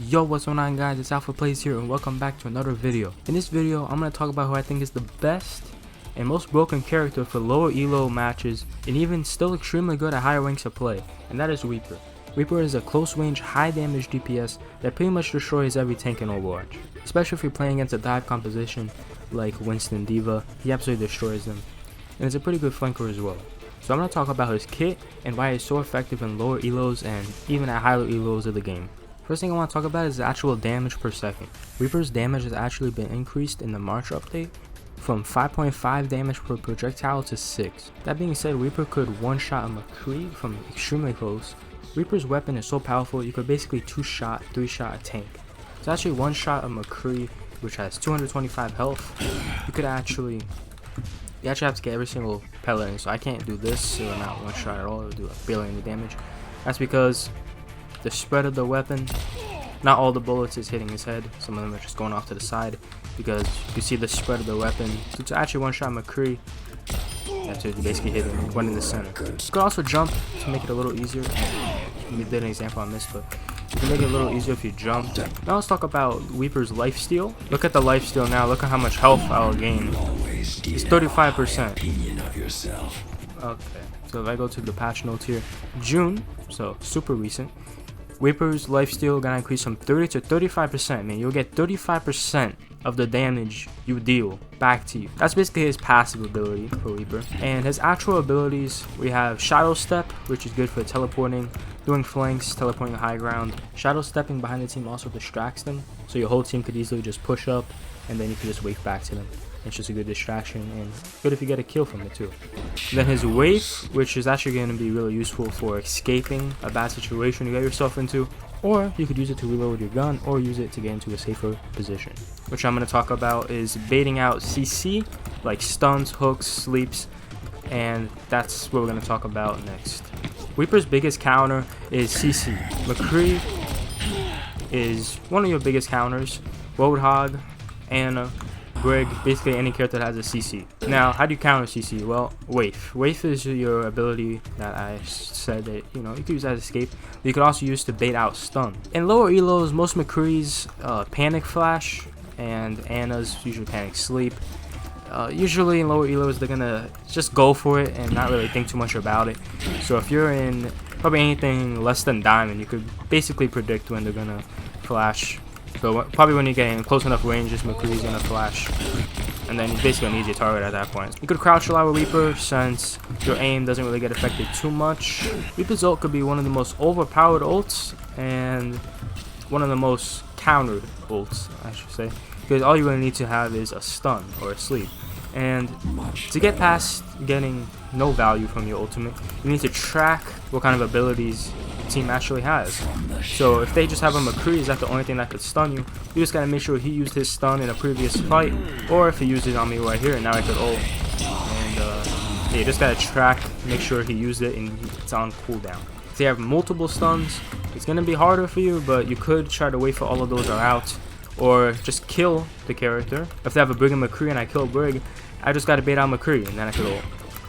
Yo, what's going on, guys? It's Alpha Plays here, and welcome back to another video. In this video, I'm going to talk about who I think is the best and most broken character for lower elo matches, and even still extremely good at higher ranks of play, and that is Reaper. Reaper is a close range, high damage DPS that pretty much destroys every tank in Overwatch. Especially if you're playing against a dive composition like Winston D.Va, he absolutely destroys them. And it's a pretty good flanker as well. So I'm going to talk about his kit and why he's so effective in lower elos and even at higher elos of the game. First thing I want to talk about is the actual damage per second. Reaper's damage has actually been increased in the March update from 5.5 damage per projectile to 6. That being said, Reaper could one-shot a McCree from extremely close. Reaper's weapon is so powerful you could basically 2-shot, 3-shot a tank. So actually one-shot a McCree, which has 225 health, you actually have to get every single pellet in, so I can't do this, so not one-shot at all, it'll do barely any damage. That's because the spread of the weapon, not all the bullets is hitting his head, some of them are just going off to the side, because you can see the spread of the weapon. So to actually one-shot McCree, you have to basically hit him one in the center. You could also jump to make it a little easier. We did an example on this, but you can make it a little easier if you jump. Now let's talk about Reaper's lifesteal. Look at the lifesteal now, look at how much health I'll gain. It's 35%. Okay, so if I go to the patch notes here, June, so super recent, Reaper's lifesteal gonna increase from 30 to 35%, man. You'll get 35% of the damage you deal back to you. That's basically his passive ability for Reaper. And his actual abilities, we have Shadow Step, which is good for teleporting, doing flanks, teleporting high ground. Shadow Stepping behind the team also distracts them, so your whole team could easily just push up, and then you can just wave back to them. It's just a good distraction, and good if you get a kill from it too. Then his Wraith, which is actually going to be really useful for escaping a bad situation you get yourself into, or you could use it to reload your gun, or use it to get into a safer position. Which I'm going to talk about is baiting out CC, like stuns, hooks, sleeps, and that's what we're going to talk about next. Reaper's biggest counter is CC. McCree is one of your biggest counters. Roadhog, Anna, Brig, basically any character that has a CC. Now, how do you counter CC? Well, Wraith. Wraith is your ability that I said that, you could use as escape, but you could also use to bait out stun. In lower elos, most McCree's panic flash, and Anna's usually panic sleep. Usually in lower elos, they're gonna just go for it and not really think too much about it. So if you're in probably anything less than diamond, you could basically predict when they're gonna flash. So probably when you get in close enough range, this McCree's gonna flash, and then he's basically an easy target at that point. You could crouch a lot with Reaper since your aim doesn't really get affected too much. Reaper's ult could be one of the most overpowered ults and one of the most countered ults, I should say, because all you really need to have is a stun or a sleep. And to get past getting no value from your ultimate, you need to track what kind of abilities the team actually has. So if they just have a McCree, is that the only thing that could stun you? You just gotta make sure he used his stun in a previous fight, or if he used it on me right here, and now I could ult. And yeah, you just gotta track, make sure he used it and it's on cooldown. If they have multiple stuns, it's gonna be harder for you, but you could try to wait for all of those are out, or just kill the character. If they have a Brig and McCree and I kill Brig, I just gotta bait out McCree and then I could ult.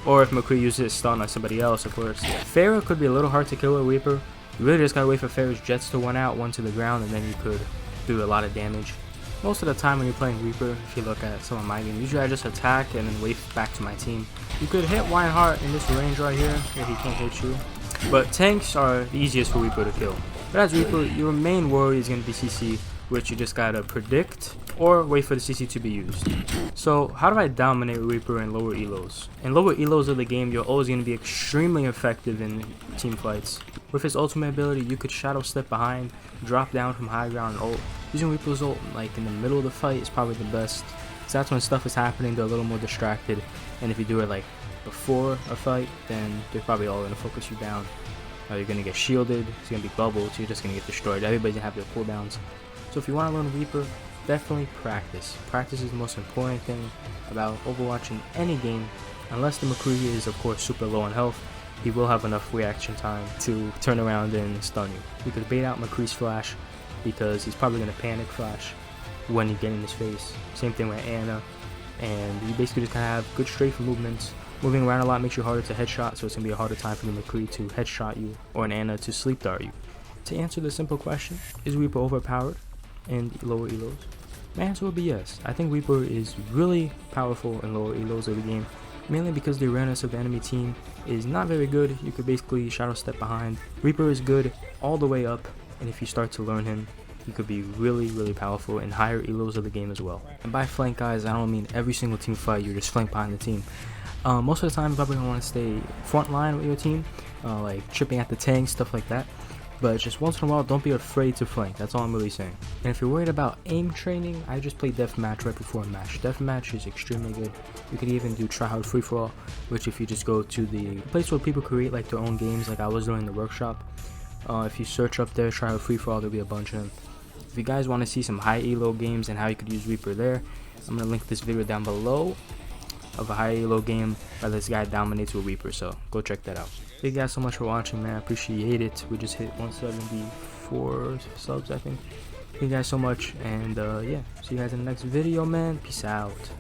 Or if McCree uses his stun on somebody else, of course. Pharah could be a little hard to kill with Reaper. You really just gotta wait for Pharah's jets to one out, one to the ground, and then you could do a lot of damage. Most of the time when you're playing Reaper, if you look at some of my games, usually I just attack and then wave back to my team. You could hit Wineheart in this range right here, where he can't hit you. But tanks are the easiest for Reaper to kill. But as Reaper, your main worry is gonna be CC, which you just gotta predict or wait for the CC to be used. So how do I dominate Reaper in lower elos? In lower elos of the game, you're always going to be extremely effective in team fights. With his ultimate ability, you could shadow step behind, drop down from high ground and ult. Using Reaper's ult like in the middle of the fight is probably the best, because that's when stuff is happening, they're a little more distracted, and if you do it like before a fight, then they're probably all going to focus you down. You're going to get shielded, it's going to be bubbled, so you're just going to get destroyed. Everybody's going to have their cooldowns. So if you want to learn Reaper, definitely practice. Practice is the most important thing about Overwatch in any game. Unless the McCree is, of course, super low on health, he will have enough reaction time to turn around and stun you. You could bait out McCree's flash because he's probably going to panic flash when you get in his face. Same thing with Anna. And you basically just kind of have good strafe movements. Moving around a lot makes you harder to headshot, so it's going to be a harder time for the McCree to headshot you or an Anna to sleep dart you. to answer the simple question, is Reaper overpowered in lower elos? My answer would be yes. I think Reaper is really powerful in lower elos of the game, mainly because the awareness of the enemy team is not very good. You could basically shadow step behind. Reaper is good all the way up, and if you start to learn him, he could be really powerful in higher elos of the game as well. And by flank, guys, I don't mean every single team fight you're just flank behind the team. Most of the time, you're probably gonna want to stay front line with your team, like chipping at the tank, stuff like that. But just once in a while, don't be afraid to flank. That's all I'm really saying. And if you're worried about aim training, I just played deathmatch right before a match. Deathmatch is extremely good. You could even do tryhard free for all, which if you just go to the place where people create like their own games, like I was doing in the workshop. If you search up there, tryhard free for all, there'll be a bunch of them. If you guys want to see some high elo games and how you could use Reaper there, I'm gonna link this video down below of a high elo game where this guy dominates with Reaper, so go check that out. Thank you guys so much for watching, man. I appreciate it. We just hit 174 subs, I think. Thank you guys so much, and yeah, see you guys in the next video, man. Peace out.